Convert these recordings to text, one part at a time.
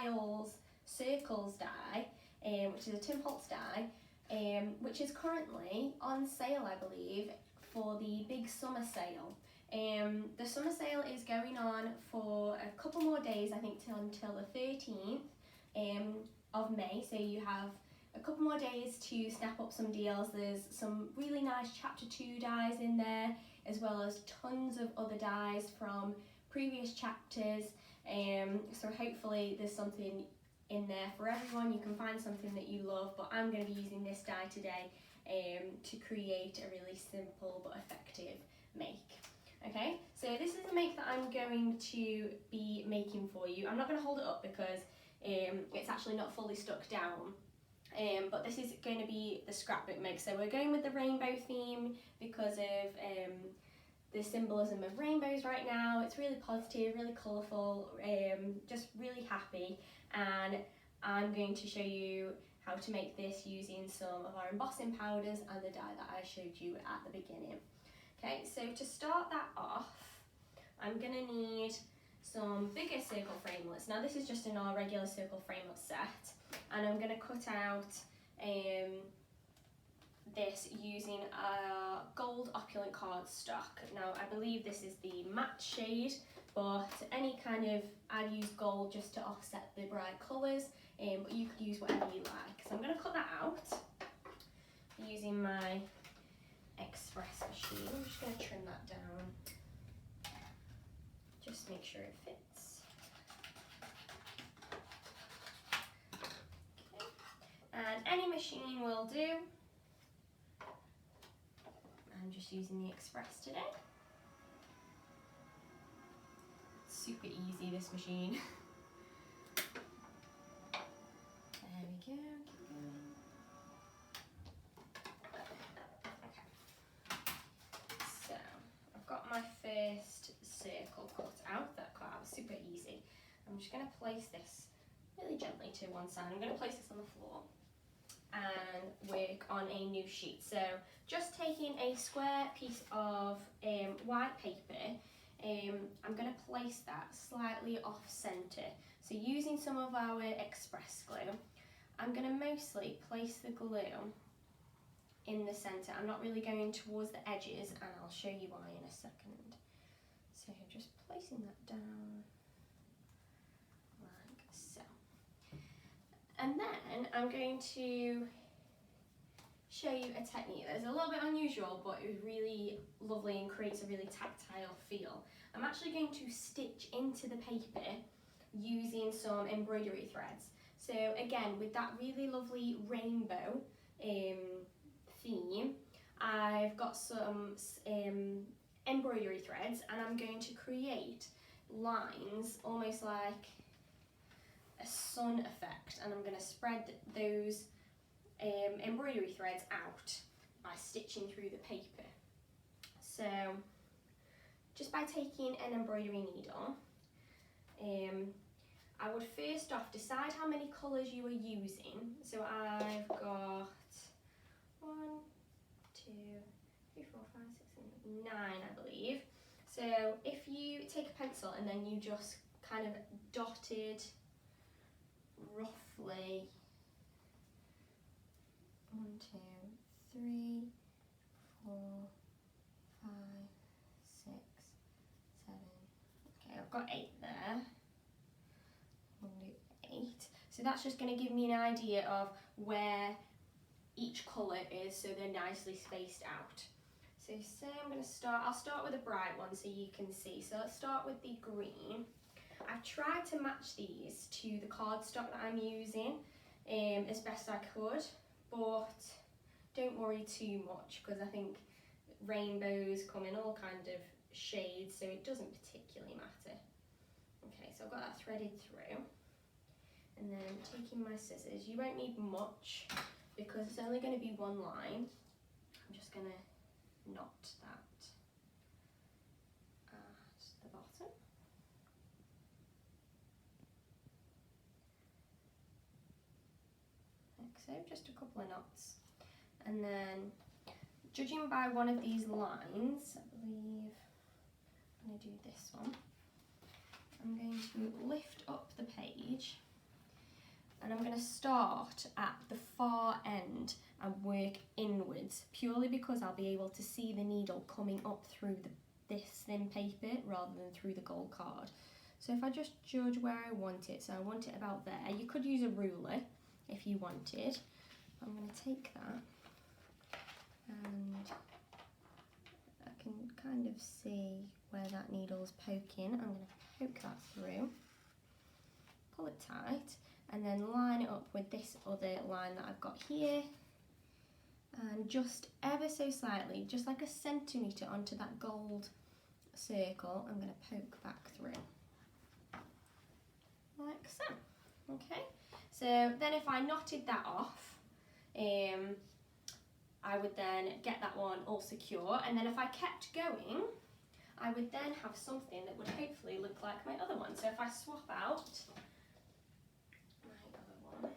Tiles Circles die, which is a Tim Holtz die, which is currently on sale, I believe, for the big summer sale. The summer sale is going on for a couple more days, I think until the 13th of May, so you have a couple more days to snap up some deals. There's some really nice chapter 2 dies in there, as well as tons of other dies from previous chapters, so hopefully there's something in there for everyone. You can find something that you love, but I'm going to be using this die today to create a really simple but effective make. Okay, so this is the make that I'm going to be making for you. I'm not going to hold it up because it's actually not fully stuck down, but this is going to be the scrapbook make. So we're going with the rainbow theme because of the symbolism of rainbows right now. It's really positive, really colourful, just really happy, and I'm going to show you how to make this using some of our embossing powders and the die that I showed you at the beginning. Okay, so to start that off, I'm going to need some bigger circle framelits. Now this is just in our regular circle framelit set, and I'm going to cut out this using a gold Opulent cardstock. Now I believe this is the matte shade, but any kind of, I've used gold just to offset the bright colours, but you could use whatever you like. So I'm going to cut that out using my express machine. I'm just going to trim that down, just make sure it fits. Okay. And any machine will do. I'm just using the express today. Super easy, this machine. There we go, keep going. Okay. So, I've got my first circle cut out. That was super easy. I'm just going to place this really gently to one side. I'm going to place this on the floor and work on a new sheet. So just taking a square piece of white paper, I'm going to place that slightly off centre. So using some of our express glue, I'm going to mostly place the glue in the centre. I'm not really going towards the edges, and I'll show you why in a second. So just placing that down like so. And then I'm going to show you a technique that's a little bit unusual, but it was really lovely and creates a really tactile feel. I'm actually going to stitch into the paper using some embroidery threads. So again, with that really lovely rainbow theme, I've got some embroidery threads, and I'm going to create lines almost like a sun effect, and I'm going to spread those embroidery threads out by stitching through the paper. So just by taking an embroidery needle, I would first off decide how many colours you are using. So I've got 1, 2, 3, 4, 5, 6, 7, 9, I believe. So if you take a pencil and then you just kind of dotted roughly 1, 2, 3, 4, 5, 6, 7. Okay, I've got 8 there. I'm going to do 8. So that's just going to give me an idea of where each colour is, so they're nicely spaced out. So say I'll start with a bright one so you can see. So let's start with the green. I've tried to match these to the cardstock that I'm using as best I could, but don't worry too much because I think rainbows come in all kind of shades, so it doesn't particularly matter. Okay, so I've got that threaded through, and then taking my scissors, you won't need much because it's only going to be one line. I'm just going to knot that at the bottom. Like so, just a couple of knots. And then, judging by one of these lines, I believe I'm going to do this one. I'm going to lift up the page and I'm going to start at the far end and work inwards, purely because I'll be able to see the needle coming up through this thin paper rather than through the gold card. So if I just judge where I want it, so I want it about there. You could use a ruler if you wanted. I'm going to take that and I can kind of see where that needle's poking. I'm going to poke that through, pull it tight, and then line it up with this other line that I've got here, and just ever so slightly, just like a centimetre onto that gold circle, I'm going to poke back through, like so. Okay, so then if I knotted that off, I would then get that one all secure, and then if I kept going, I would then have something that would hopefully look like my other one. So if I swap out my other one,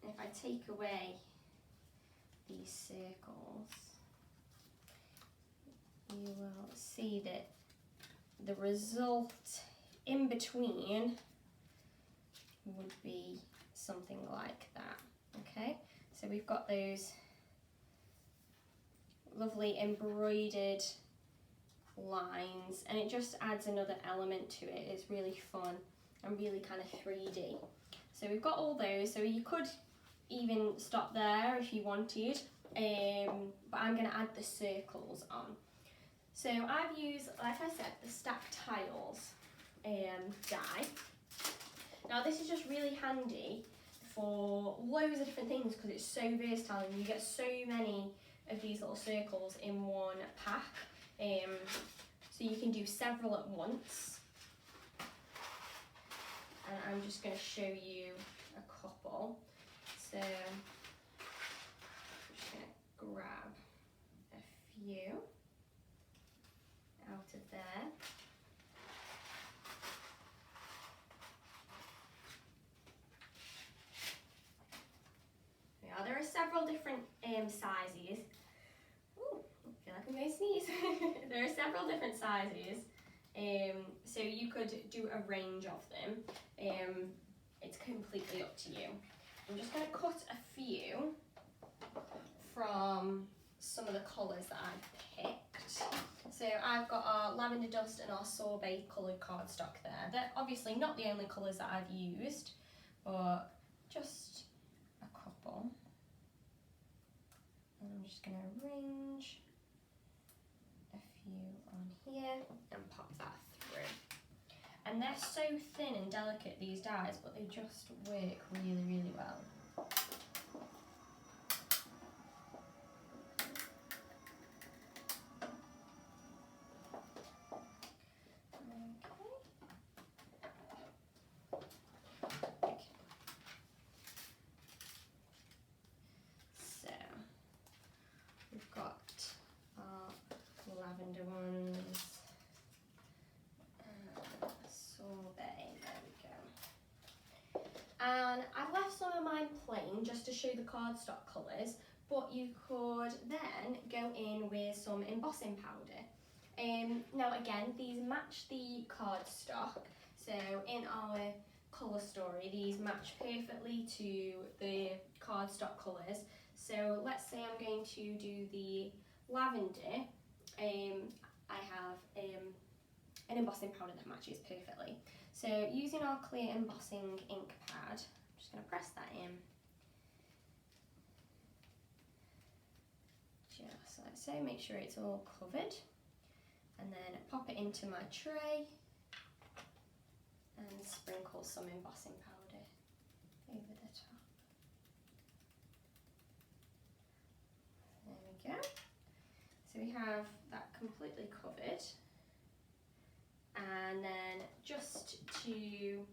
and if I take away these circles, you will see that the result in between would be something like that. Okay, so we've got those lovely embroidered lines, and it just adds another element to it. It's really fun and really kind of 3D. So we've got all those, so you could even stop there if you wanted, but I'm going to add the circles on. So I've used, like I said, the stacked tiles die. Now this is just really handy for loads of different things because it's so versatile and you get so many of these little circles in one pack. So you can do several at once. And I'm just going to show you a couple. So I'm just going to grab a few out of there. Now there are several different sizes. Ooh, I feel like I'm going to sneeze. There are several different sizes, so you could do a range of them. It's completely up to you. I'm just going to cut a few from some of the colours that I've picked. So I've got our lavender dust and our sorbet coloured cardstock there. They're obviously not the only colours that I've used, but just a couple. And I'm just going to arrange a few on here and pop that through. And they're so thin and delicate, these dies, but they just work really, really well. Lavender ones, sorbet, there we go. And I've left some of mine plain just to show the cardstock colours, but you could then go in with some embossing powder. Now again, these match the cardstock, so in our colour story these match perfectly to the cardstock colours. So let's say I'm going to do the lavender. I have an embossing powder that matches perfectly. So using our clear embossing ink pad, I'm just going to press that in. Just like so, make sure it's all covered. And then pop it into my tray and sprinkle some embossing powder over the top. There we go. So we have that completely covered, and then just to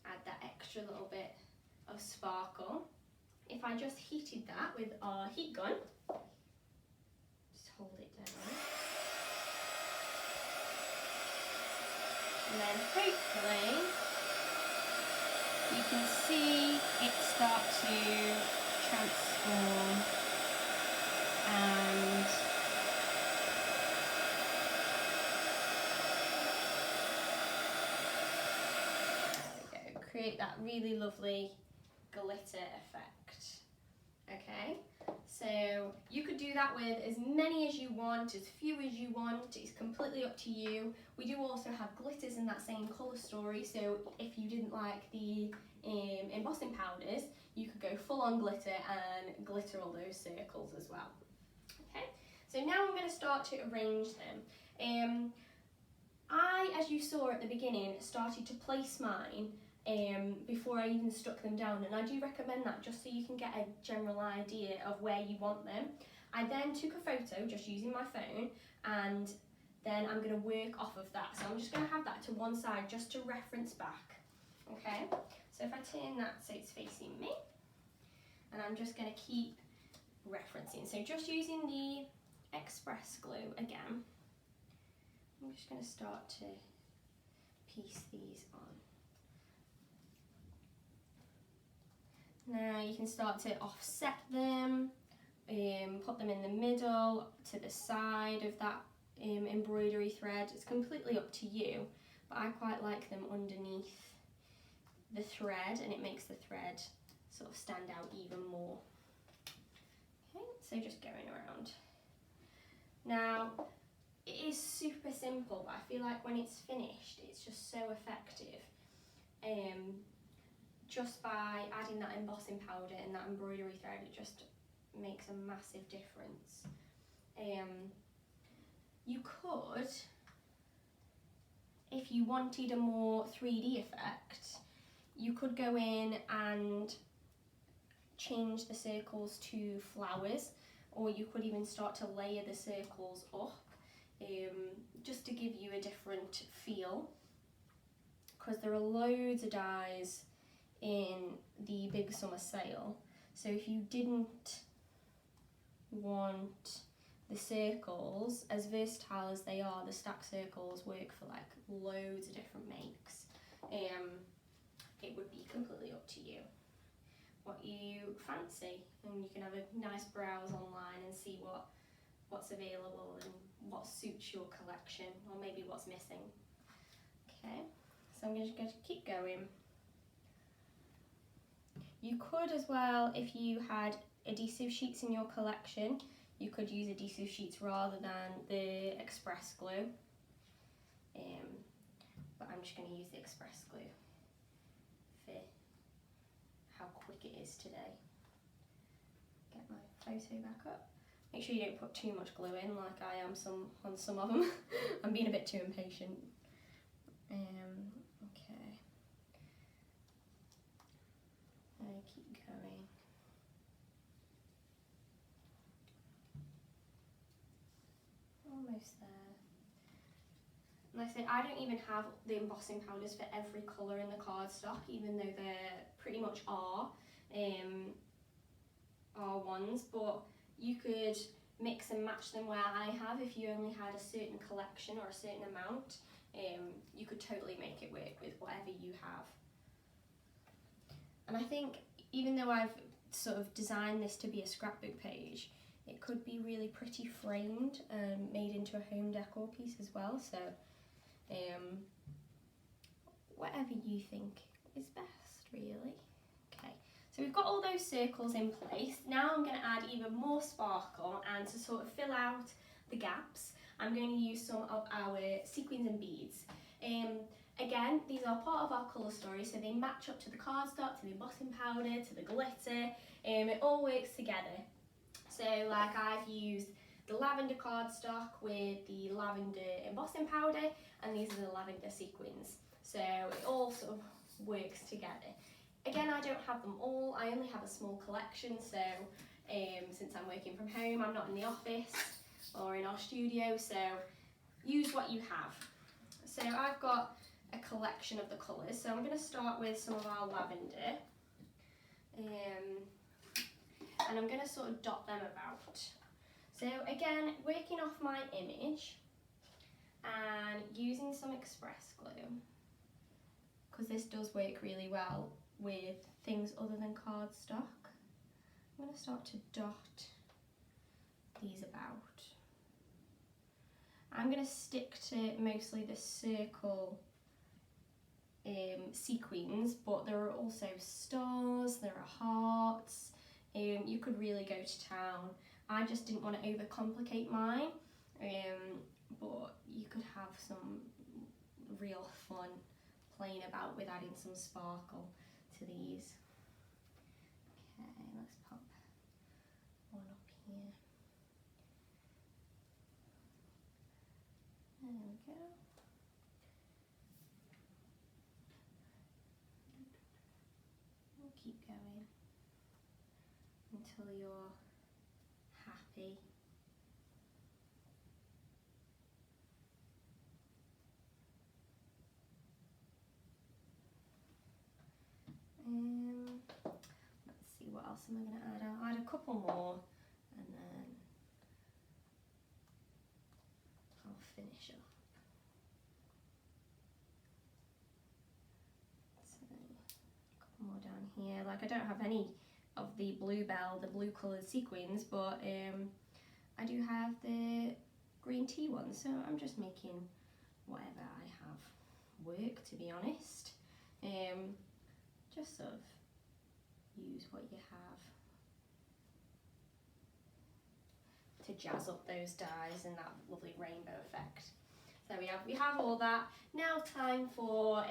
add that extra little bit of sparkle, if I just heated that with our heat gun, just hold it down, and then hopefully you can see it start to transform and create that really lovely glitter effect. Okay, so you could do that with as many as you want, as few as you want, it's completely up to you. We do also have glitters in that same colour story, so if you didn't like the embossing powders, you could go full on glitter and glitter all those circles as well. Okay, so now I'm going to start to arrange them. I, as you saw at the beginning, started to place mine before I even stuck them down, and I do recommend that just so you can get a general idea of where you want them. I then took a photo just using my phone, and then I'm going to work off of that. So I'm just going to have that to one side just to reference back. Okay, so if I turn that so it's facing me, and I'm just going to keep referencing. So just using the express glue again, I'm just going to start to piece these on. Now you can start to offset them, put them in the middle, to the side of that embroidery thread. It's completely up to you, but I quite like them underneath the thread, and it makes the thread sort of stand out even more. Okay, so just going around. Now, it is super simple, but I feel like when it's finished, it's just so effective. Just by adding that embossing powder and that embroidery thread, it just makes a massive difference. You could, if you wanted a more 3D effect, you could go in and change the circles to flowers, or you could even start to layer the circles up, just to give you a different feel, because there are loads of dies in the big summer sale. So if you didn't want the circles, as versatile as they are, the stack circles work for like loads of different makes. It would be completely up to you what you fancy, and you can have a nice browse online and see what's available and what suits your collection, or maybe what's missing. Okay, so I'm just going to keep going. You could as well, if you had adhesive sheets in your collection, you could use adhesive sheets rather than the express glue. But I'm just going to use the express glue for how quick it is today. Get my photo back up. Make sure you don't put too much glue in like I am on some of them. I'm being a bit too impatient. Okay. I keep going. Almost there. Like I said, I don't even have the embossing powders for every colour in the cardstock, even though there pretty much are ones, but you could mix and match them where I have. If you only had a certain collection or a certain amount, you could totally make it work with whatever you have. And I think even though I've sort of designed this to be a scrapbook page, it could be really pretty framed and made into a home decor piece as well. So whatever you think is best, really. Okay, so we've got all those circles in place. Now I'm going to add even more sparkle, and to sort of fill out the gaps, I'm going to use some of our sequins and beads. Again, these are part of our colour story, so they match up to the cardstock, to the embossing powder, to the glitter. It all works together. So like I've used the lavender cardstock with the lavender embossing powder, and these are the lavender sequins. So it all sort of works together. Again, I don't have them all, I only have a small collection, so since I'm working from home, I'm not in the office or in our studio, so use what you have. So I've got a collection of the colours, so I'm going to start with some of our lavender, and I'm going to sort of dot them about. So again, working off my image and using some express glue, because this does work really well with things other than cardstock. I'm going to start to dot these about. I'm going to stick to mostly the circle sequins, but there are also stars, there are hearts. You could really go to town. I just didn't want to overcomplicate mine, but you could have some real fun playing about with adding some sparkle to these. Okay, let's pop one up here. There we go. We'll keep going until you're happy. Let's see, what else am I going to add? I'll add a couple more and then I'll finish up. So, a couple more down here. Like, I don't have any of the bluebell, the blue coloured sequins, but I do have the green tea one, so I'm just making whatever I have work, to be honest. Just sort of use what you have to jazz up those dyes and that lovely rainbow effect. So we have all that. Now time for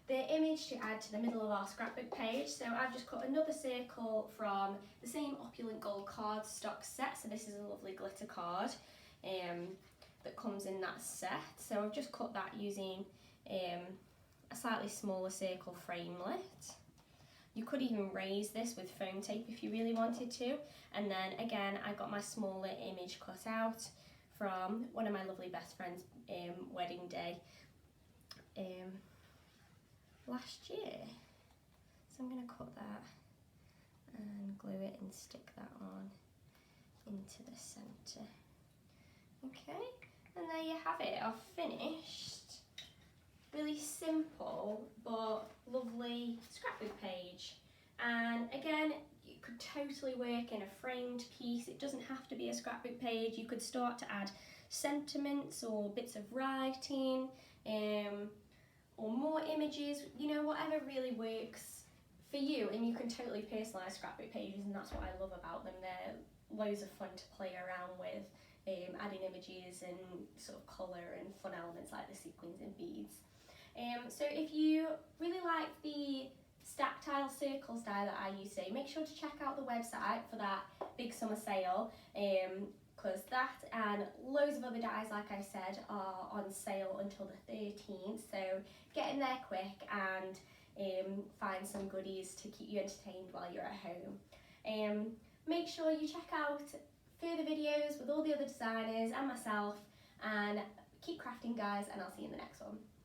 the image to add to the middle of our scrapbook page. So I've just cut another circle from the same Opulent Gold cardstock set. So this is a lovely glitter card that comes in that set. So I've just cut that using a slightly smaller circle framelit. You could even raise this with foam tape if you really wanted to. And then again, I got my smaller image cut out from one of my lovely best friends' wedding day last year. So I'm going to cut that and glue it and stick that on into the centre. Okay, and there you have it. I've finished. Really simple but lovely scrapbook page, and again, you could totally work in a framed piece. It doesn't have to be a scrapbook page. You could start to add sentiments or bits of writing, or more images, you know, whatever really works for you, and you can totally personalise scrapbook pages, and that's what I love about them. They're loads of fun to play around with, adding images and sort of colour and fun elements like the sequins and beads. So if you really like the stack tile circles die that I use today, make sure to check out the website for that big summer sale, because that and loads of other dies, like I said, are on sale until the 13th, so get in there quick and find some goodies to keep you entertained while you're at home. Make sure you check out further videos with all the other designers and myself, and keep crafting, guys, and I'll see you in the next one.